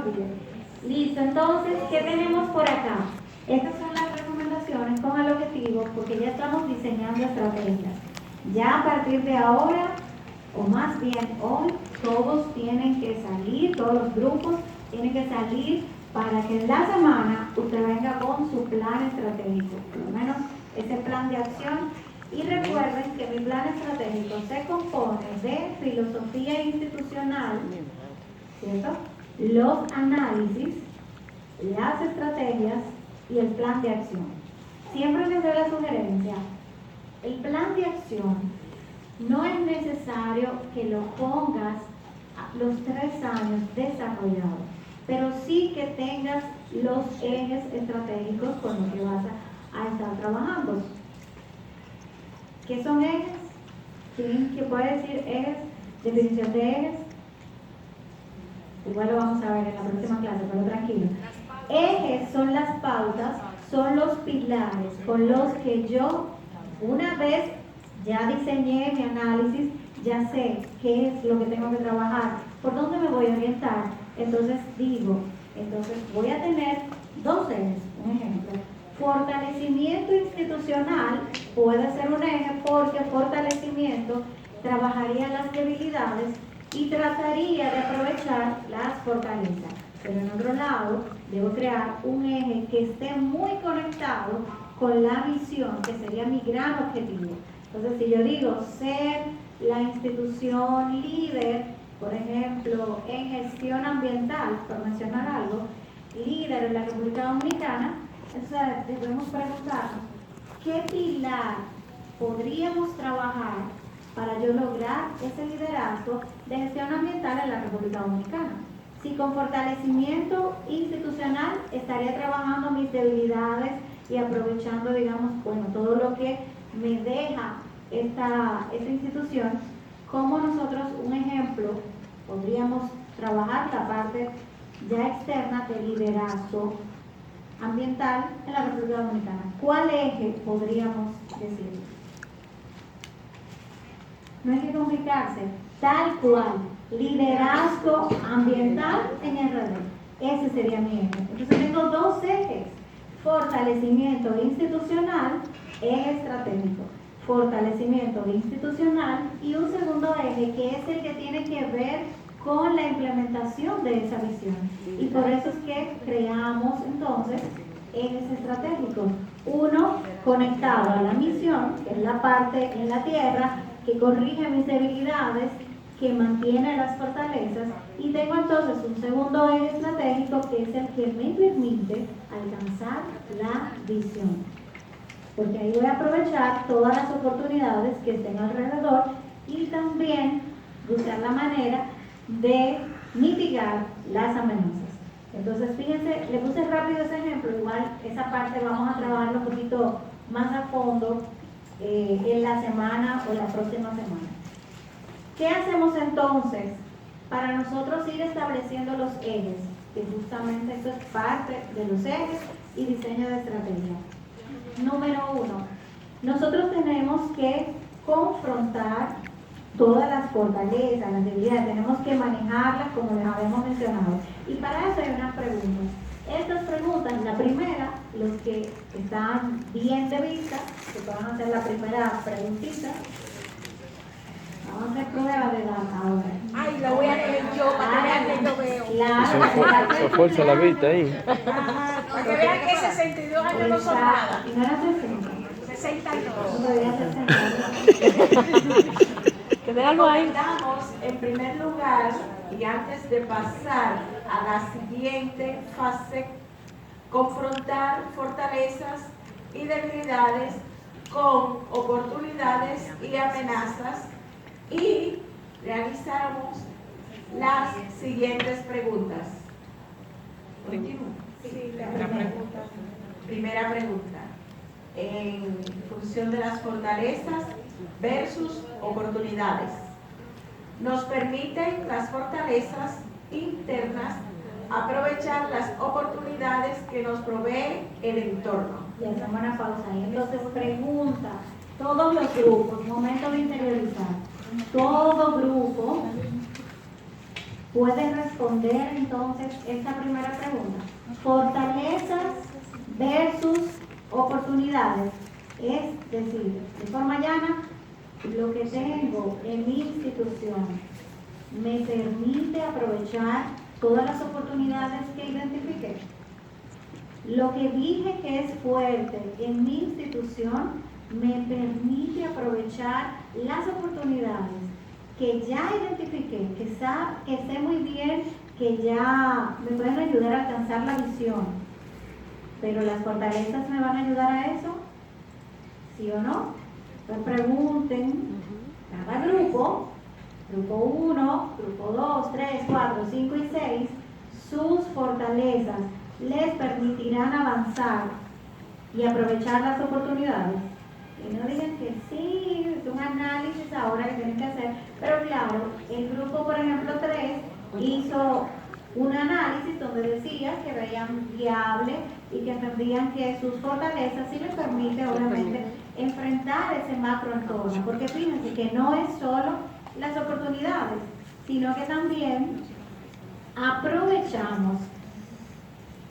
olvide. Listo, entonces, ¿qué tenemos por acá? Estas son las recomendaciones con el objetivo, porque ya estamos diseñando estrategias. Ya a partir de ahora, o más bien hoy, todos tienen que salir, todos los grupos tienen que salir para que en la semana usted venga con su plan estratégico, por lo menos ese plan de acción. Y recuerden que mi plan estratégico se compone de filosofía institucional, ¿cierto? Los análisis, las estrategias y el plan de acción. Siempre les doy la sugerencia, el plan de acción no es necesario que lo pongas a los 3 años desarrollado, pero sí que tengas los ejes estratégicos con los que vas a estar trabajando. ¿Qué son ejes? ¿Sí? ¿Qué puede decir ejes? Definición de ejes. Igual lo vamos a ver en la próxima clase, pero tranquilo. Ejes son las pautas, son los pilares con los que yo, una vez ya diseñé mi análisis, ya sé qué es lo que tengo que trabajar, por dónde me voy a orientar. Entonces voy a tener 2 ejes, un ejemplo. Fortalecimiento institucional puede ser un eje porque fortalecimiento trabajaría las debilidades y trataría de aprovechar las fortalezas. Pero en otro lado, debo crear un eje que esté muy conectado con la visión, que sería mi gran objetivo. Entonces, si yo digo ser la institución líder, por ejemplo, en gestión ambiental, por mencionar algo, líder en la República Dominicana, entonces debemos preguntarnos, ¿qué pilar podríamos trabajar para yo lograr ese liderazgo de gestión ambiental en la República Dominicana? Si con fortalecimiento institucional estaría trabajando mis debilidades y aprovechando, digamos, bueno, todo lo que me deja esta institución, como nosotros, un ejemplo, podríamos trabajar la parte ya externa de liderazgo ambiental en la República Dominicana. ¿Cuál eje podríamos decir? No hay que complicarse, tal cual, liderazgo ambiental en RD. Ese sería mi eje. Entonces tengo 2 ejes, fortalecimiento institucional, eje estratégico. Fortalecimiento institucional y un segundo eje que es el que tiene que ver con la implementación de esa visión. Y por eso es que creamos entonces ejes estratégicos. Uno conectado a la misión, que es la parte en la tierra, que corrige mis debilidades, que mantiene las fortalezas, y tengo entonces un segundo eje estratégico que es el que me permite alcanzar la visión. Porque ahí voy a aprovechar todas las oportunidades que estén alrededor y también buscar la manera de mitigar las amenazas. Entonces, fíjense, le puse rápido ese ejemplo, igual esa parte vamos a trabajarlo un poquito más a fondo en la semana o la próxima semana. ¿Qué hacemos entonces para nosotros ir estableciendo los ejes? Que justamente esto es parte de los ejes y diseño de estrategia. Número 1, nosotros tenemos que confrontar todas las fortalezas, las debilidades, tenemos que manejarlas como les habíamos mencionado. Y para eso hay unas preguntas. Estas preguntas, la primera, los que están bien de vista, que puedan hacer la primera preguntita. Vamos a hacer prueba de edad ahora. Ay, la voy a leer yo para que vean que yo veo. Claro. Se fuerza la vista ahí. Para que vean que 62 años no son nada. Y no era 60. 62. No podía ser 60. Que vean algo ahí. Recomendamos, en primer lugar, y antes de pasar a la siguiente fase, confrontar fortalezas y debilidades con oportunidades y amenazas, y realizamos las siguientes preguntas. ¿Continúo? Sí, Primera pregunta. En función de las fortalezas versus oportunidades. Nos permiten las fortalezas internas aprovechar las oportunidades que nos provee el entorno. Y hacemos una pausa ahí. Entonces, pregunta, todos los grupos, momento de interiorizar, todo grupo ¿Puede responder entonces esta primera pregunta? Fortalezas versus oportunidades. Es decir, de forma llana, lo que tengo en mi institución me permite aprovechar todas las oportunidades que identifiqué. Lo que dije que es fuerte en mi institución me permite aprovechar las oportunidades que ya identifiqué, que sé muy bien que ya me pueden ayudar a alcanzar la visión. Pero las fortalezas me van a ayudar a eso, ¿sí o no? Entonces pregunten cada grupo 1, grupo 2, 3, 4, 5 y 6, sus fortalezas les permitirán avanzar y aprovechar las oportunidades. Y no digan que sí, es un análisis ahora que tienen que hacer, pero claro, el grupo, por ejemplo, 3 hizo un análisis donde decía que veían viable y que entendían que sus fortalezas sí les permite, obviamente, enfrentar ese macroentorno, porque fíjense que no es solo las oportunidades, sino que también aprovechamos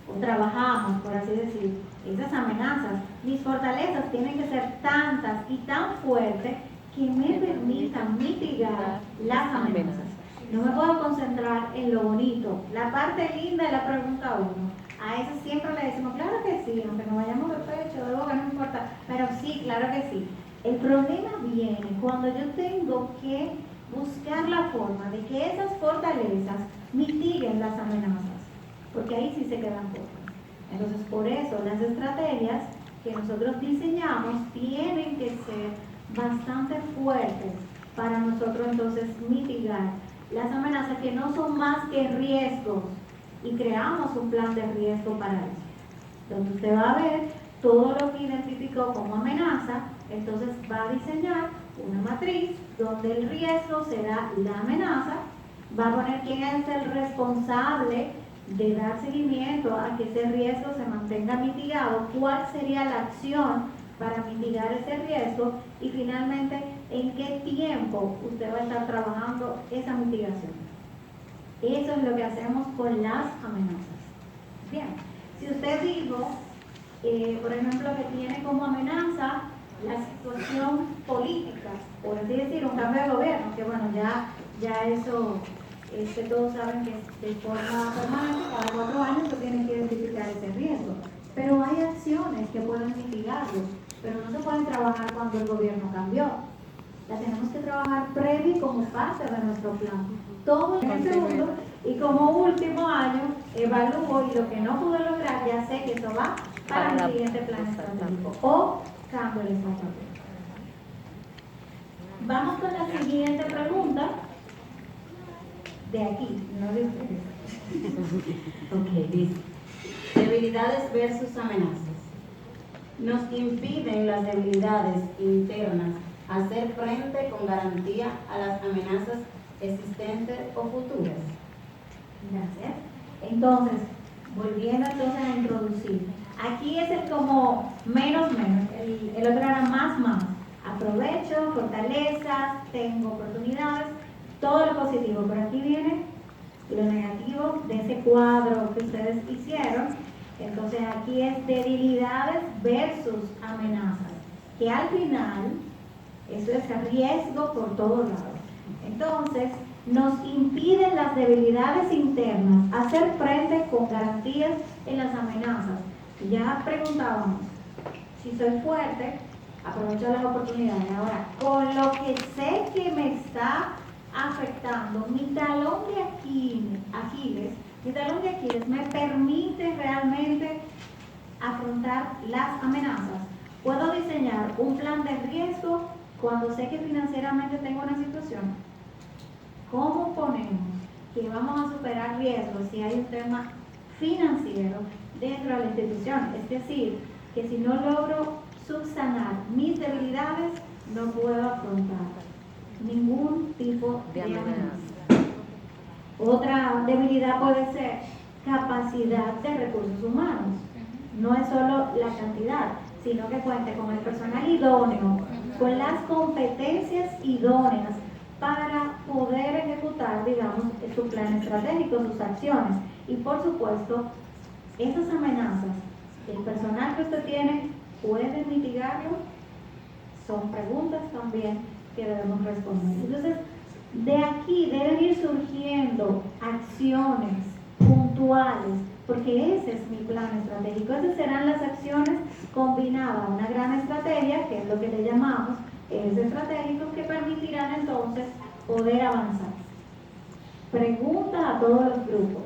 o trabajamos, por así decir, esas amenazas. Mis fortalezas tienen que ser tantas y tan fuertes que me permitan mitigar las amenazas. No me puedo concentrar en lo bonito, la parte linda de la pregunta 1. A eso siempre le decimos, claro que sí, aunque nos vayamos de pecho, de boca, no importa, pero sí, claro que sí. El problema viene cuando yo tengo que buscar la forma de que esas fortalezas mitiguen las amenazas, porque ahí sí se quedan cortas. Entonces, por eso las estrategias que nosotros diseñamos tienen que ser bastante fuertes para nosotros entonces mitigar las amenazas que no son más que riesgos, y creamos un plan de riesgo para eso, donde usted va a ver todo lo que identificó como amenaza. Entonces va a diseñar una matriz donde el riesgo será la amenaza, va a poner quién es el responsable de dar seguimiento a que ese riesgo se mantenga mitigado, cuál sería la acción para mitigar ese riesgo y finalmente en qué tiempo usted va a estar trabajando esa mitigación. Eso es lo que hacemos con las amenazas. Bien, si usted dijo, por ejemplo, que tiene como amenaza la situación política, por así decir, un cambio de gobierno, que bueno, ya eso todos saben que de forma permanente, cada 4 años se tiene que identificar ese riesgo. Pero hay acciones que pueden mitigarlo, pero no se pueden trabajar cuando el gobierno cambió. La tenemos que trabajar previo como parte de nuestro plan. Todo en el segundo, y como último año evalúo y lo que no pude lograr, ya sé que eso va para el siguiente plan estratégico o cambio de estrategia. Vamos con la siguiente pregunta. De aquí, no de ustedes. Ok, dice, debilidades versus amenazas. Nos impiden las debilidades internas hacer frente con garantía a las amenazas existentes o futuras. Gracias. Entonces, volviendo entonces a introducir. Aquí es el como menos, el otro era más. Aprovecho, fortalezas, tengo oportunidades, todo lo positivo. Pero aquí viene lo negativo de ese cuadro que ustedes hicieron. Entonces aquí es debilidades versus amenazas, que al final eso es riesgo por todos lados. Entonces nos impiden las debilidades internas hacer frente con garantías en las amenazas. Ya preguntábamos, si soy fuerte, aprovecho las oportunidades. Ahora, con lo que sé que me está afectando, mi talón de Aquiles me permite realmente afrontar las amenazas. Puedo diseñar un plan de riesgo cuando sé que financieramente tengo una situación. ¿Cómo ponemos que vamos a superar riesgos si hay un tema financiero dentro de la institución? Es decir, que si no logro subsanar mis debilidades, no puedo afrontar ningún tipo de amenaza. Otra debilidad puede ser capacidad de recursos humanos. No es solo la cantidad, sino que cuente con el personal idóneo, con las competencias idóneas para poder ejecutar, digamos, su plan estratégico, sus acciones. Y por supuesto, esas amenazas, el personal que usted tiene puede mitigarlo, son preguntas también que debemos responder. Entonces, de aquí deben ir surgiendo acciones puntuales, porque ese es mi plan estratégico. Esas serán las acciones combinadas a una gran estrategia, que es lo que le llamamos ejes estratégicos, que permitirán entonces poder avanzar. Pregunta a todos los grupos.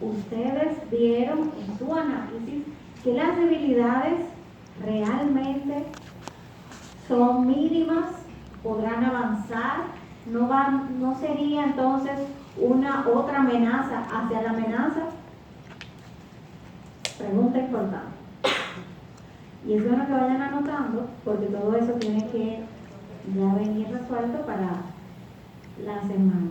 ¿Ustedes vieron en su análisis que las debilidades realmente son mínimas? ¿Podrán avanzar? ¿No sería entonces una otra amenaza hacia la amenaza? Pregunta importante. Y es bueno que vayan anotando, porque todo eso tiene que ya venir resuelto para la semana.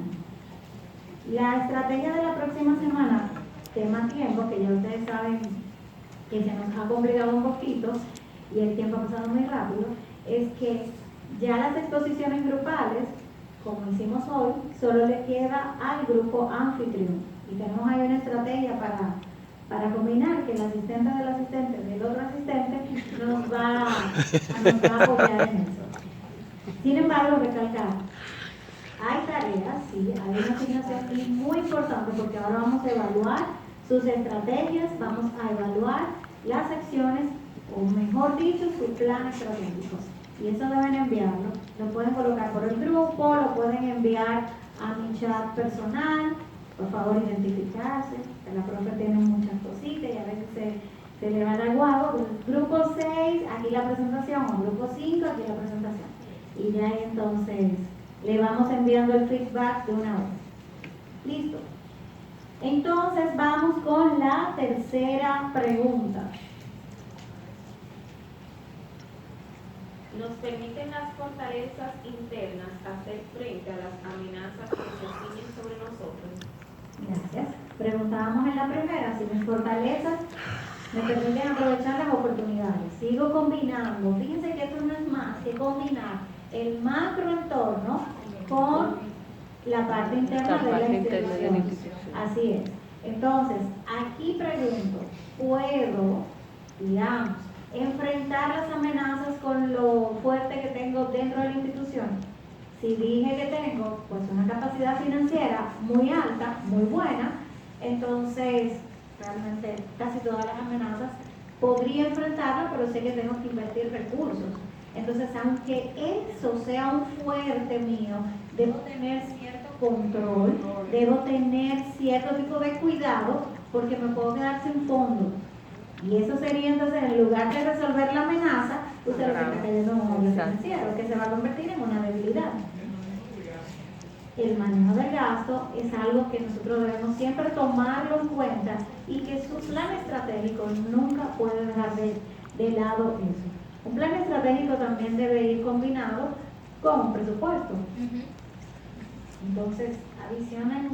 La estrategia de la próxima semana, tema tiempo, que ya ustedes saben que se nos ha complicado un poquito y el tiempo ha pasado muy rápido, es que ya las exposiciones grupales, como hicimos hoy, solo le queda al grupo anfitrión. Y tenemos ahí una estrategia para combinar que el asistente del asistente del otro asistente nos va a apoyar en eso. Sin embargo, recalcar, hay tareas, sí, hay una asignación y muy importante, porque ahora vamos a evaluar sus estrategias, vamos a evaluar las acciones, o mejor dicho, su plan estratégico. Y eso deben enviarlo. Lo pueden colocar por el grupo, lo pueden enviar a mi chat personal. Por favor, identificarse, que la profe tiene muchas cositas y a veces se le va el aguado. Grupo 6, aquí la presentación, o grupo 5, aquí la presentación. Y ya entonces le vamos enviando el feedback de una vez. Listo. Entonces vamos con la tercera pregunta. Nos permiten las fortalezas internas hacer frente a las amenazas que se ciñen sobre nosotros. Gracias. Preguntábamos en la primera si mis fortalezas me permiten aprovechar las oportunidades. Sigo combinando. Fíjense que esto no es más que combinar el macroentorno con la parte interna de la institución. Así es. Entonces, aquí pregunto, ¿puedo, digamos, enfrentar las amenazas con lo fuerte que tengo dentro de la institución? Si dije que tengo pues una capacidad financiera muy alta, muy buena, entonces realmente casi todas las amenazas podría enfrentarlas, pero sé que tengo que invertir recursos. Entonces, aunque eso sea un fuerte mío, debo tener cierto control, debo tener cierto tipo de cuidado, porque me puedo quedar sin fondo. Y eso sería entonces, en lugar de resolver la amenaza, usted lo que está cayendo en un hoyo financiero, que se va a convertir en una debilidad. El manejo del gasto es algo que nosotros debemos siempre tomarlo en cuenta y que su plan estratégico nunca puede dejar de lado eso. Un plan estratégico también debe ir combinado con un presupuesto. Entonces, adicionan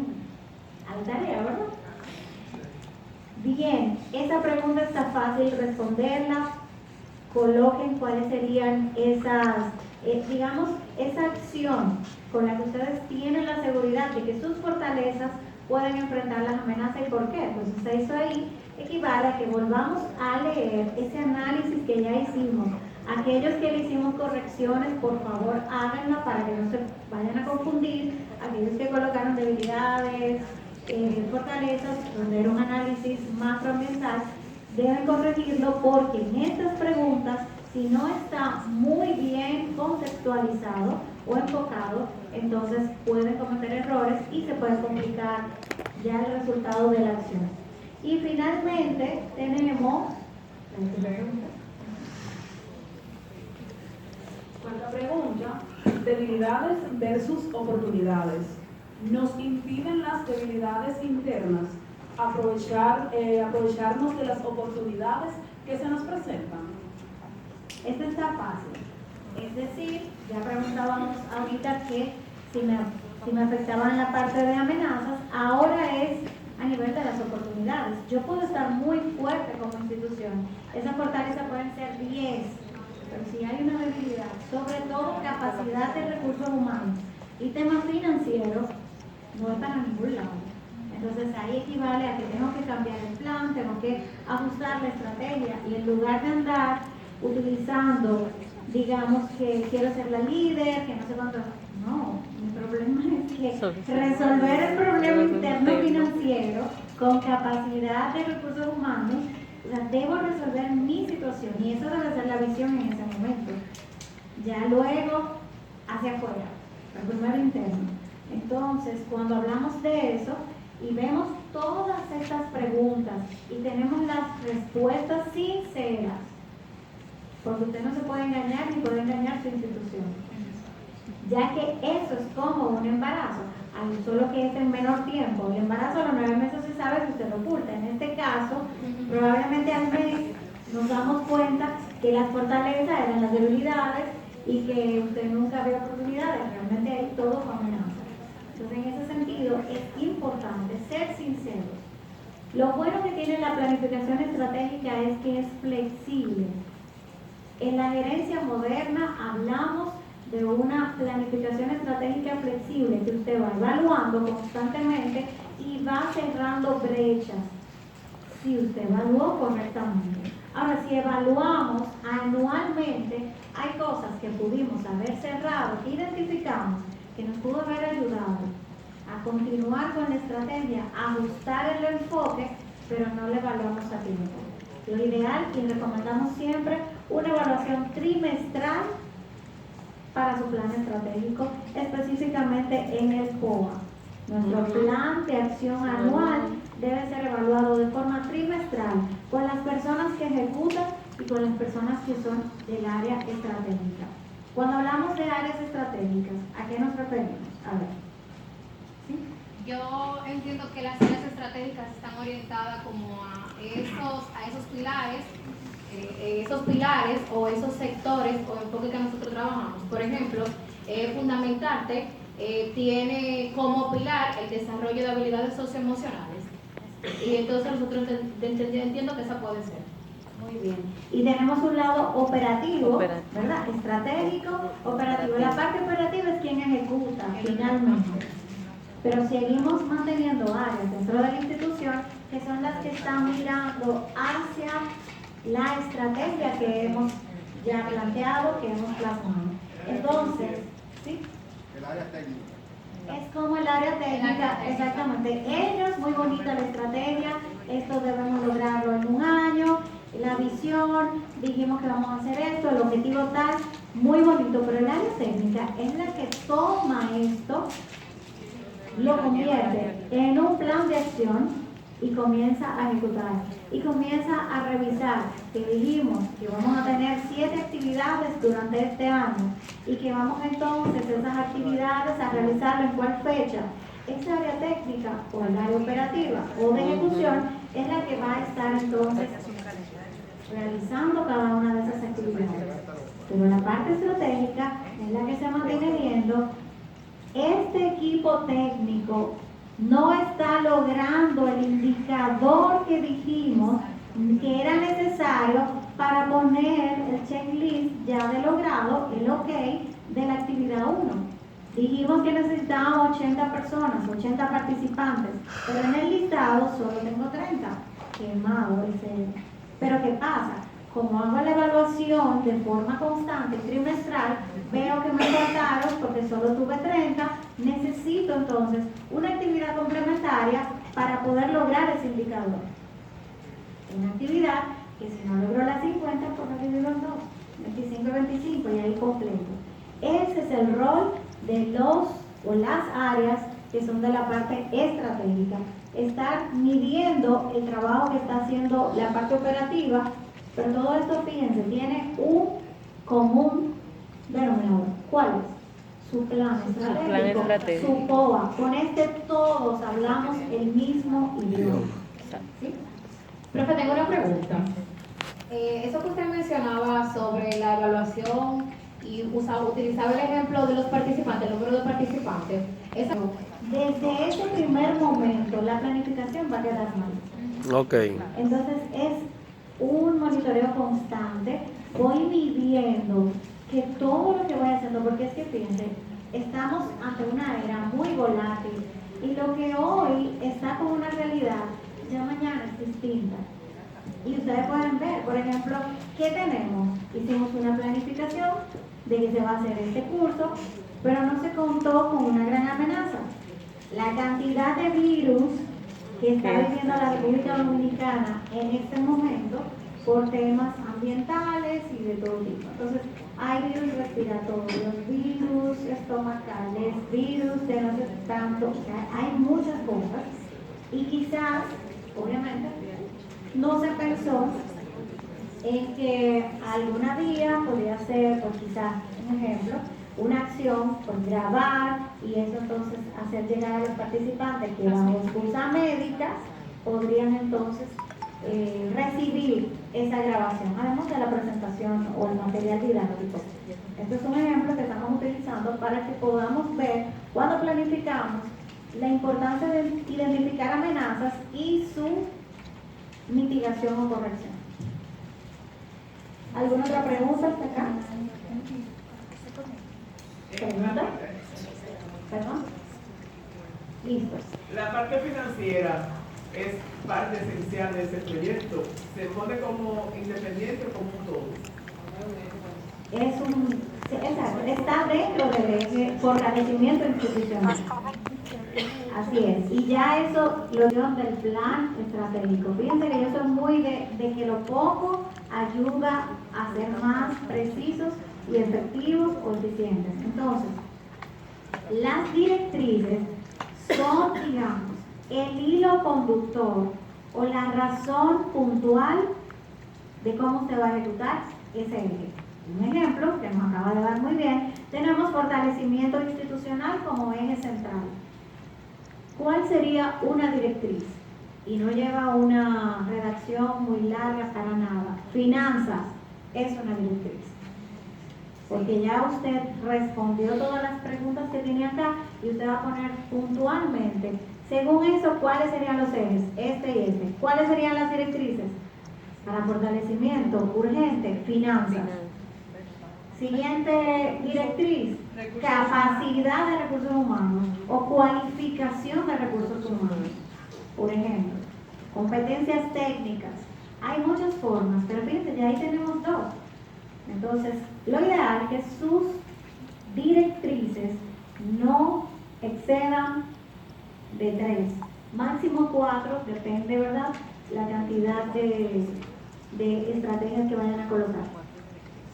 a la tarea, ¿verdad? Bien, esa pregunta está fácil responderla. Coloquen cuáles serían esas, digamos, esa acción con la que ustedes tienen la seguridad de que sus fortalezas pueden enfrentar las amenazas. ¿Y por qué? Pues eso ahí equivale a que volvamos a leer ese análisis que ya hicimos. Aquellos que le hicimos correcciones, por favor háganla para que no se vayan a confundir. Aquellos que colocaron debilidades, fortalezas, donde era un análisis macroambiental, deben corregirlo, porque en estas preguntas, si no está muy bien contextualizado o enfocado, entonces pueden cometer errores y se puede complicar ya el resultado de la acción. Y finalmente tenemos cuarta pregunta: debilidades versus oportunidades. ¿Nos impiden las debilidades internas aprovecharnos de las oportunidades que se nos presentan? Esto está fácil. Es decir, ya preguntábamos ahorita que si me afectaban la parte de amenazas, ahora es a nivel de las oportunidades. Yo puedo estar muy fuerte como institución. Esa fortaleza pueden ser 10, pero si hay una debilidad, sobre todo capacidad de recursos humanos, Y temas financieros no están a ningún lado. Entonces ahí equivale a que tengo que cambiar el plan, tengo que ajustar la estrategia y en lugar de andar utilizando, digamos que quiero ser la líder, que no sé cuánto, no, mi problema es que resolver el problema interno financiero con capacidad de recursos humanos, o sea, debo resolver mi situación y eso debe ser la visión en ese momento. Ya luego hacia afuera, el primero interno. Entonces, cuando hablamos de eso y vemos todas estas preguntas y tenemos las respuestas sinceras, porque usted no se puede engañar ni puede engañar su institución, ya que eso es como un embarazo, solo que es en menor tiempo. El embarazo a los 9 meses se sabe que usted lo oculta. En este caso, probablemente al mes nos damos cuenta que las fortalezas eran las debilidades y que usted nunca vio oportunidades. Realmente ahí todo fue amenaza. Entonces, en ese sentido, es importante ser sinceros. Lo bueno que tiene la planificación estratégica es que es flexible. En la gerencia moderna hablamos de una planificación estratégica flexible que usted va evaluando constantemente y va cerrando brechas si usted evaluó correctamente. Ahora, si evaluamos anualmente, hay cosas que pudimos haber cerrado, que identificamos, que nos pudo haber ayudado a continuar con la estrategia, a ajustar el enfoque, pero no le evaluamos a tiempo. Lo ideal, y recomendamos siempre, una evaluación trimestral para su plan estratégico, específicamente en el POA. Nuestro plan de acción anual debe ser evaluado de forma trimestral con las personas que ejecutan y con las personas que son del área estratégica. Cuando hablamos de áreas estratégicas, ¿a qué nos referimos? A ver. ¿Sí? Yo entiendo que las áreas estratégicas están orientadas como a esos pilares o esos sectores o enfoques que nosotros trabajamos. Por ejemplo, Fundamentarte tiene como pilar el desarrollo de habilidades socioemocionales. Y entonces nosotros entiendo que esa puede ser. Muy bien. Y tenemos un lado operativo, ¿verdad? Estratégico, operativo. La parte operativa es quien ejecuta finalmente. Pero seguimos manteniendo áreas dentro de la institución que son las que están mirando hacia la estrategia que hemos ya planteado, que hemos plasmado. Entonces, ¿sí? El área técnica. Es como el área técnica, exactamente. Ellos, muy bonita la estrategia, esto debemos lograrlo en un año, la visión, dijimos que vamos a hacer esto, el objetivo tal, muy bonito, pero el área técnica es la que toma esto, lo convierte en un plan de acción y comienza a ejecutar y comienza a revisar que dijimos que vamos a tener 7 actividades durante este año y que vamos entonces esas actividades a realizarlo en cuál fecha. Esa área técnica o el área operativa o de ejecución es la que va a estar entonces realizando cada una de esas actividades. Pero la parte estratégica es la que se mantiene viendo. Este equipo técnico no está logrando el indicador que dijimos que era necesario para poner el checklist ya de logrado, el OK de la actividad 1. Dijimos que necesitábamos 80 personas, 80 participantes, pero en el listado solo tengo 30. Quemado el cerebro. Pero ¿qué pasa? Como hago la evaluación de forma constante, trimestral, veo que me faltaron porque solo tuve 30, necesito entonces una actividad complementaria para poder lograr ese indicador. Una actividad que si no logro las 50, pues me divido en 2, 25 y 25 y ahí completo. Ese es el rol de los o las áreas que son de la parte estratégica. Estar midiendo el trabajo que está haciendo la parte operativa, pero todo esto, fíjense, tiene un común denominador. ¿Cuál es? Su plan estratégico, su POA. Con este todos hablamos el mismo idioma. ¿Sí? Profe, tengo una pregunta. Eso que usted mencionaba sobre la evaluación y utilizaba el ejemplo de los participantes, el número de participantes. Desde ese primer momento, la planificación va a quedar mal. Ok. Entonces, es un monitoreo constante. Voy midiendo que todo lo que voy haciendo, porque es que fíjense, estamos ante una era muy volátil y lo que hoy está como una realidad, ya mañana es distinta. Y ustedes pueden ver, por ejemplo, ¿qué tenemos? Hicimos una planificación de que se va a hacer este curso, pero no se contó con una gran amenaza. La cantidad de virus que está viviendo la República Dominicana en este momento por temas ambientales y de todo tipo. Entonces, hay virus respiratorios, virus estomacales, virus de no sé tanto, o sea, hay muchas cosas y quizás, obviamente, no se pensó en que alguna día podría ser, por quizás, un ejemplo, una acción por grabar y eso entonces hacer llegar a los participantes que bajo excusa médicas podrían entonces recibir esa grabación, además de la presentación o el material didáctico. Este es un ejemplo que estamos utilizando para que podamos ver cuando planificamos la importancia de identificar amenazas y su mitigación o corrección. ¿Alguna otra pregunta hasta acá? ¿Pregunta? ¿Perdón? Listo. La parte financiera es parte esencial de ese proyecto. ¿Se pone como independiente o como un todo? Exacto, está dentro del eje fortalecimiento institucional. Así es, y ya eso lo dieron del plan estratégico. Fíjense que yo soy muy de que lo poco ayuda a ser más precisos y efectivos o eficientes. Entonces, las directrices son, digamos, el hilo conductor o la razón puntual de cómo se va a ejecutar ese eje. Un ejemplo que nos acaba de dar muy bien, tenemos fortalecimiento institucional como eje central. ¿Cuál sería una directriz? Y no lleva una redacción muy larga para nada. Finanzas es una directriz. Porque ya usted respondió todas las preguntas que tiene acá y usted va a poner puntualmente, según eso, ¿cuáles serían los ejes? Este y este. ¿Cuáles serían las directrices? Para fortalecimiento, urgente, finanzas. Siguiente directriz, capacidad de recursos humanos o cualificación de recursos humanos. Por ejemplo, competencias técnicas. Hay muchas formas, pero fíjense, ya ahí tenemos dos. Entonces, lo ideal es que sus directrices no excedan de 3, máximo 4, depende, ¿verdad?, la cantidad de estrategias que vayan a colocar.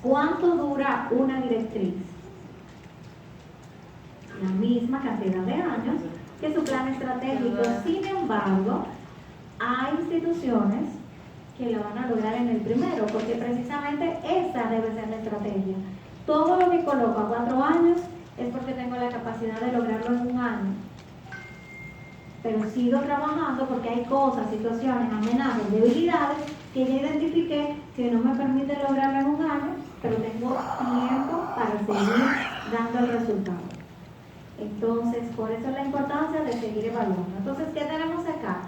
¿Cuánto dura una directriz? La misma cantidad de años que su plan estratégico. Sin embargo, hay instituciones que la van a lograr en el primero, porque precisamente esa debe ser la estrategia. Todo lo que coloco a 4 años es porque tengo la capacidad de lograrlo en un año. Pero sigo trabajando porque hay cosas, situaciones, amenazas, debilidades que ya identifiqué que no me permiten lograrlo en un año, pero tengo tiempo para seguir dando el resultado. Entonces, por eso la importancia de seguir evaluando. Entonces, ¿qué tenemos acá?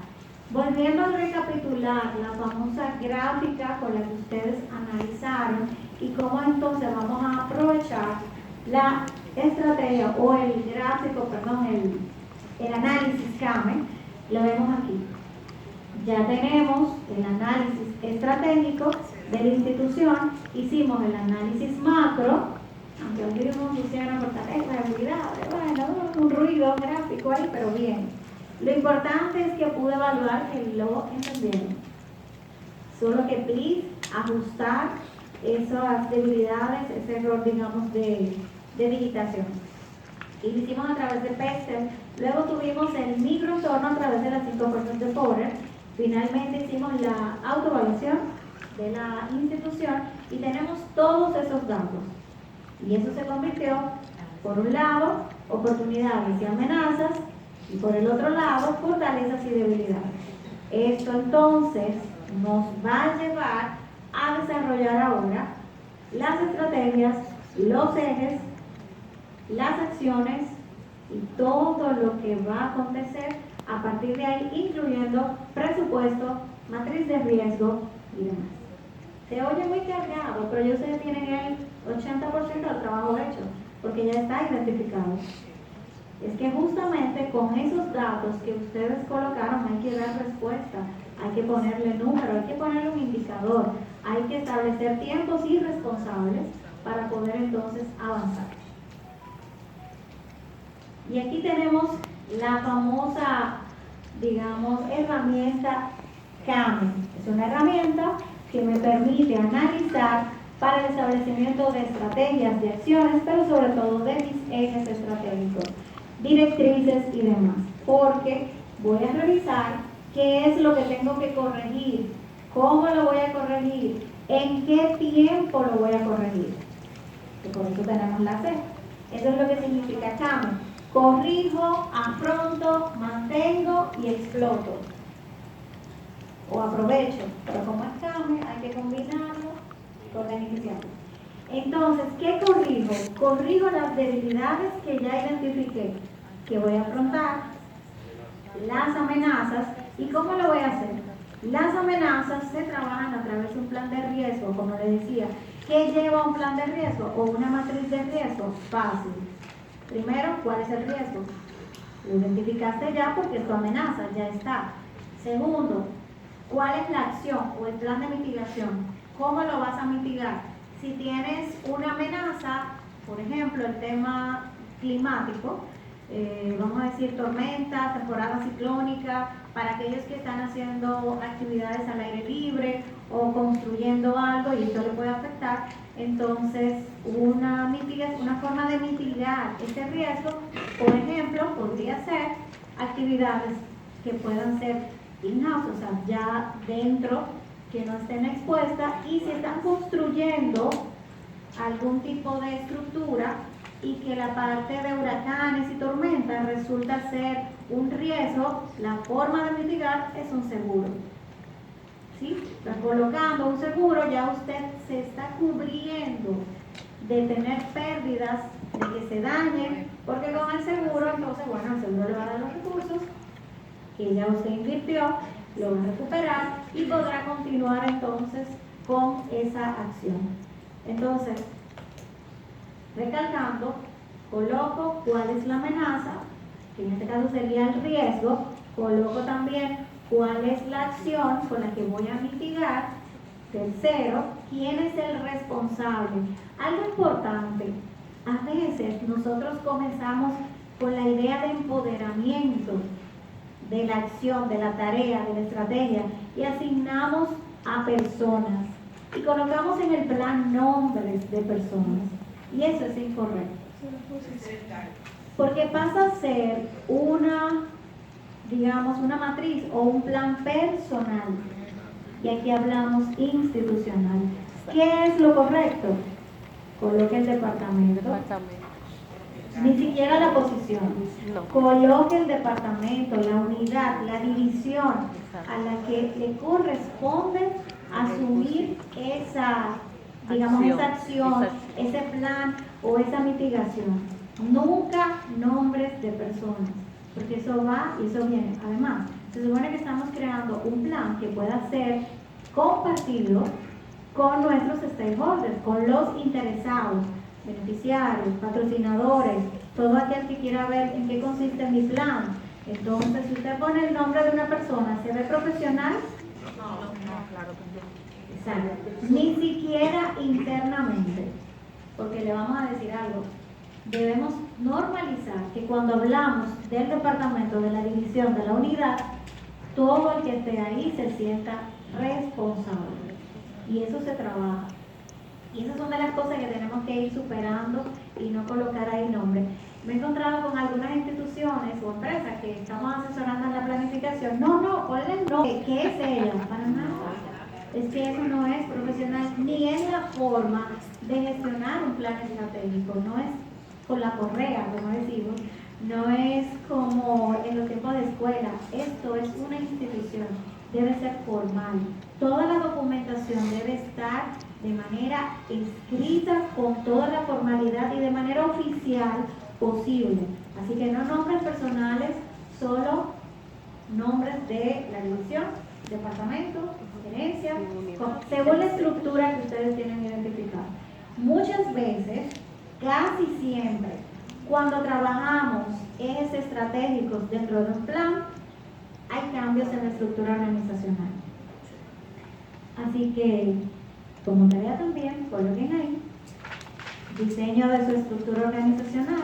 Volviendo a recapitular la famosa gráfica con la que ustedes analizaron y cómo entonces vamos a aprovechar la estrategia o el gráfico, perdón, el análisis CAME, lo vemos aquí. Ya tenemos el análisis estratégico de la institución, hicimos el análisis macro, aunque algunos pusieron fortaleza, debilidades, bueno, un ruido gráfico ahí, pero bien. Lo importante es que pude evaluar que lo entendieron. Solo que please ajustar esas debilidades, ese error, digamos, de digitación. Y lo hicimos a través de Pexel. Luego tuvimos el microentorno a través de las 5 fuerzas de Porter. Finalmente hicimos la autoevaluación de la institución y tenemos todos esos datos. Y eso se convirtió, por un lado, oportunidades y amenazas, y por el otro lado, fortalezas y debilidades. Esto entonces nos va a llevar a desarrollar ahora las estrategias, los ejes, las acciones y todo lo que va a acontecer a partir de ahí, incluyendo presupuesto, matriz de riesgo y demás. Se oye muy cargado, pero yo sé que tienen el 80% del trabajo hecho. porque ya está identificado. Es que justamente con esos datos que ustedes colocaron hay que dar respuesta, hay que ponerle número, hay que ponerle un indicador, hay que establecer tiempos y responsables para poder entonces avanzar. Y aquí tenemos la famosa, digamos, herramienta CAME. Es una herramienta que me permite analizar para el establecimiento de estrategias, de acciones, pero sobre todo de mis ejes estratégicos, directrices y demás, porque voy a revisar qué es lo que tengo que corregir, cómo lo voy a corregir, en qué tiempo lo voy a corregir. Y por eso tenemos la C. Eso es lo que significa CAME. Corrijo, afronto, mantengo y exploto. O aprovecho. Pero como es CAME, hay que combinarlo con la inicial. Entonces, ¿qué corrijo? Corrijo las debilidades que ya identifiqué, que voy a afrontar, las amenazas. ¿Y cómo lo voy a hacer? Las amenazas se trabajan a través de un plan de riesgo, como le decía. ¿Qué lleva un plan de riesgo o una matriz de riesgo? Fácil. Primero, ¿cuál es el riesgo? Lo identificaste ya porque es tu amenaza, ya está. Segundo, ¿cuál es la acción o el plan de mitigación? ¿Cómo lo vas a mitigar? Si tienes una amenaza, por ejemplo, el tema climático, vamos a decir tormentas, temporada ciclónica, para aquellos que están haciendo actividades al aire libre o construyendo algo y esto le puede afectar, entonces una forma de mitigar ese riesgo, por ejemplo, podría ser actividades que puedan ser in-house, o sea, ya dentro, que no estén expuestas, y si están construyendo algún tipo de estructura y que la parte de huracanes y tormentas resulta ser un riesgo, la forma de mitigar es un seguro. ¿Sí? Está colocando un seguro, ya usted se está cubriendo de tener pérdidas, de que se dañen, porque con el seguro, entonces, bueno, el seguro le va a dar los recursos que ya usted invirtió, lo va a recuperar y podrá continuar entonces con esa acción. Entonces, recalcando, coloco cuál es la amenaza, que en este caso sería el riesgo, coloco también cuál es la acción con la que voy a mitigar. Tercero, ¿quién es el responsable? Algo importante, a veces nosotros comenzamos con la idea de empoderamiento de la acción, de la tarea, de la estrategia y asignamos a personas y colocamos en el plan nombres de personas y eso es incorrecto porque pasa a ser una, digamos, una matriz o un plan personal y aquí hablamos institucional. ¿Qué es lo correcto? Coloque el departamento. Ni siquiera la posición. Coloque el departamento, la unidad, la división a la que le corresponde asumir esa, digamos, esa acción, ese plan o esa mitigación. Nunca nombres de personas, porque eso va y eso viene. Además, se supone que estamos creando un plan que pueda ser compartido con nuestros stakeholders, con los interesados, beneficiarios, patrocinadores, todo aquel que quiera ver en qué consiste mi plan. Entonces, si usted pone el nombre de una persona, ¿se ve profesional? No, claro que no. Exacto. Ni siquiera internamente, porque le vamos a decir algo. Debemos normalizar que cuando hablamos del departamento, de la división, de la unidad, todo el que esté ahí se sienta responsable. Y eso se trabaja. Y esas son de las cosas que tenemos que ir superando y no colocar ahí nombre. Me he encontrado con algunas instituciones o empresas que estamos asesorando en la planificación. No, ponle nombre. ¿Qué es ella? Para nada. Es que eso no es profesional, ni es la forma de gestionar un plan estratégico. No es con la correa, como decimos. No es como en los tiempos de escuela. Esto es una institución. Debe ser formal. Toda la documentación debe estar de manera escrita, con toda la formalidad y de manera oficial posible. Así que no nombres personales, solo nombres de la división, departamento, gerencia, según la estructura que ustedes tienen identificada. Muchas veces casi siempre, cuando trabajamos ejes estratégicos dentro de un plan, hay cambios en la estructura organizacional. Así que, como tarea también, coloquen ahí, diseño de su estructura organizacional.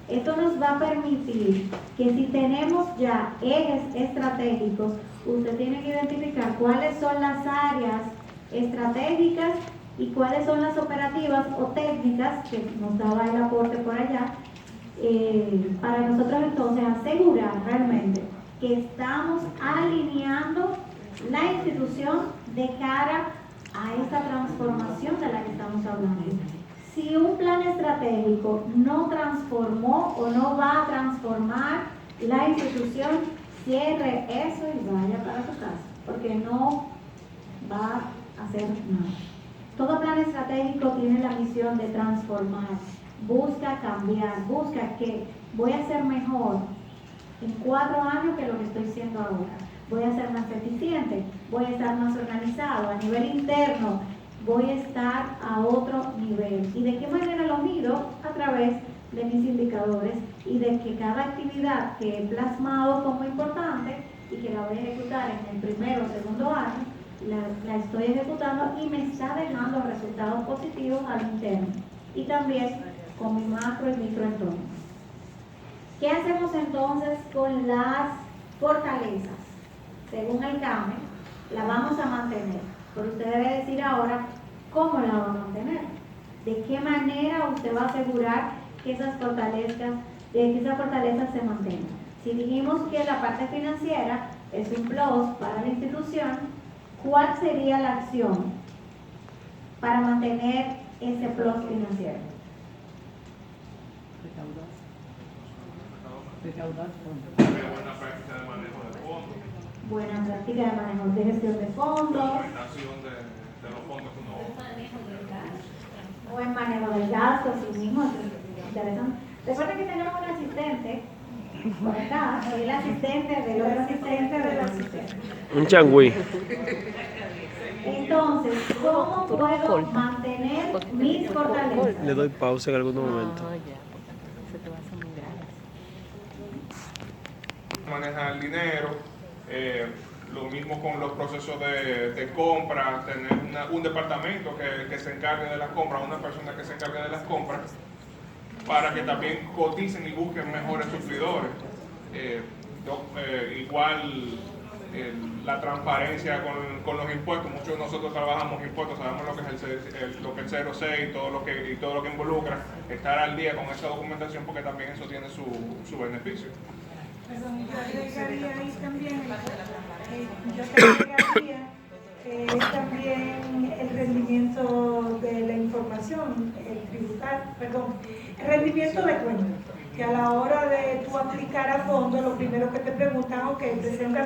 Esto nos va a permitir que si tenemos ya ejes estratégicos, usted tiene que identificar cuáles son las áreas estratégicas y cuáles son las operativas o técnicas, que nos daba el aporte por allá, para nosotros entonces asegurar realmente que estamos alineando la institución de cara a esta transformación de la que estamos hablando. Si un plan estratégico no transformó o no va a transformar la institución, cierre eso y vaya para su casa, porque no va a hacer nada. Todo plan estratégico tiene la misión de transformar, busca cambiar, busca que voy a ser mejor en 4 años que lo que estoy siendo ahora. Voy a ser más eficiente, voy a estar más organizado a nivel interno, voy a estar a otro nivel. ¿Y de qué manera lo mido? A través de mis indicadores y de que cada actividad que he plasmado como importante y que la voy a ejecutar en el primero o segundo año, la estoy ejecutando y me está dejando resultados positivos al interno y también con mi macro y microentorno. ¿Qué hacemos entonces con las fortalezas? Según el CAME, la vamos a mantener. Pero usted debe decir ahora cómo la va a mantener. ¿De qué manera usted va a asegurar que esas fortalezas se mantengan? Si dijimos que la parte financiera es un plus para la institución, ¿cuál sería la acción para mantener ese plus financiero? Buena práctica de manejo de fondos. Buena práctica de manejo de gestión de fondos. Implementación de los fondos que uno. O en manejo del gasto, así mismo. Interesante. Recuerden que tenemos un asistente por acá, soy el asistente del otro asistente del asistente. Un changüí. Entonces, ¿cómo puedo mantener mis fortalezas? Le doy pausa en algún momento. Manejar el dinero, lo mismo con los procesos de compra, tener un departamento que se encargue de las compras, una persona que se encargue de las compras, para que también coticen y busquen mejores suplidores. Igual la transparencia con los impuestos, muchos de nosotros trabajamos impuestos, sabemos lo que es lo que es el 06 y todo lo que involucra, estar al día con esa documentación porque también eso tiene su beneficio. Perdón, yo agregaría ahí también, también el rendimiento de la información, el rendimiento de cuenta, que a la hora de tú aplicar a fondo, lo primero que te preguntan, ok, presenta